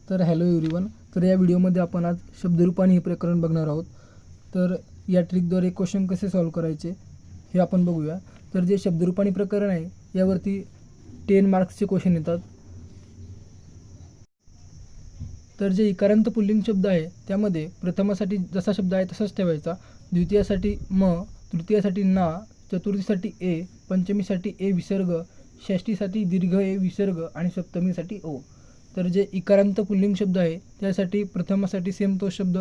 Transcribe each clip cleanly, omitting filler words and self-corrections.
तर hello everyone. तर या व्हिडिओमध्ये आपण आज शब्दरूपाने हे प्रकरण बघणार आहोत. तर या ट्रिकद्वारे क्वेश्चन कसे सॉल्व करायचे हे आपण बघूया. तर जे शब्दरूपाने प्रकरण आहे यावरती 10 मार्क्सचे क्वेश्चन येतात. तर जे इकारांत पुल्लिंग शब्द आहे त्यामध्ये प्रथमासाठी जसा शब्द आहे तसाच ठेवायचा, द्वितीयासाठी म, तृतीयासाठी ना, चतुर्थीसाठी ए, पंचमीसाठी ए विसर्ग, षष्ठीसाठी दीर्घ ए विसर्ग आणि सप्तमीसाठी ओ. तर जे इकारांत पुल्लिंग शब्द आहे त्यासाठी प्रथमासाठी सेम तो शब्द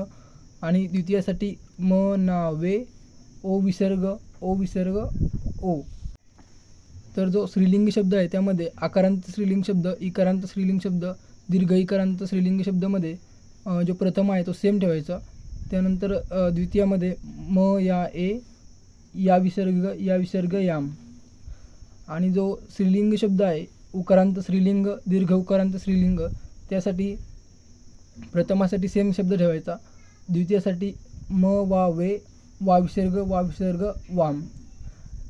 आणि द्वितीयासाठी म, ना, वे, ओ विसर्ग ओ. तर जो स्त्रीलिंगी शब्द आहे त्यामध्ये आकारांत स्त्रीलिंग शब्द, इकारांत स्त्रीलिंग शब्द, दीर्घ इकारांत स्त्रीलिंगी शब्दामध्ये जो प्रथम आहे तो सेम ठेवायचा. त्यानंतर द्वितीयामध्ये म, या, ए, या विसर्ग याम. आणि जो स्त्रीलिंगी शब्द आहे उकारांत स्त्रीलिंग, दीर्घ उकारांत स्त्रीलिंग, त्यासाठी प्रथमासाठी सेम शब्द ठेवायचा, द्वितीयासाठी म, वा, वे, वा विसर्ग वाम.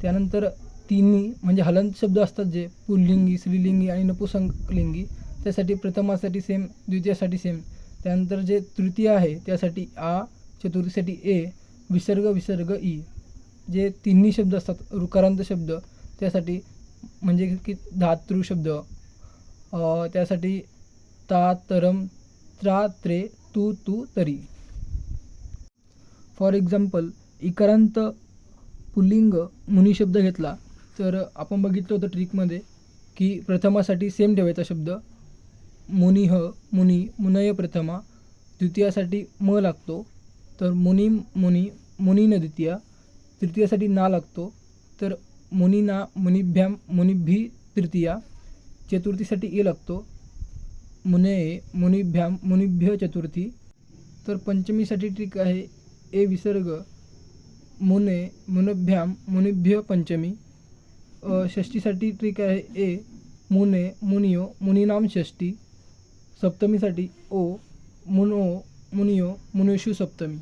त्यानंतर तिन्ही म्हणजे हलंत शब्द असतात जे पुल्लिंगी, स्त्रीलिंगी आणि नपुंसकलिंगी, त्यासाठी प्रथमासाठी सेम, द्वितीयासाठी सेम. त्यानंतर जे तृतीय आहे त्यासाठी आ, चतुर्थीसाठी ए, विसर्ग ई. जे तिन्ही शब्द असतात ऋकारांत शब्द त्यासाठी म्हणजे की धातृ शब्द, त्यासाठी ता, तरम, त्रा, त्रे, तू, तरी. फॉर एक्झाम्पल इकारांत पुल्लिंग मुनी शब्द घेतला तर आपण बघितलं होतं ट्रिकमध्ये की प्रथमासाठी सेम ठेवायचा शब्द, मुनिह, मुनी, मुनय प्रथमा, द्वितीयासाठी म लागतो तर मुनिम, मुनीन द्वितीया, तृतीयासाठी ना लागतो तर मुनीना, मुनिभ्याम, मुनिभ्ही तृतीया, चतुर्थीसाठी ए लागतो, मुनये, मुनिभ्याम, मुनिभ्य चतुर्थी. तर पंचमीसाठी ट्रिक आहे ए विसर्ग, मुने, मुनभ्याम, मुनिभ्य पंचमी. षष्ठीसाठी ट्रिक आहे ए, मुने, मुनियो, मुनीनाम षष्ठी. सप्तमीसाठी ओ, मुनो, मुनियो, मुनेषु सप्तमी.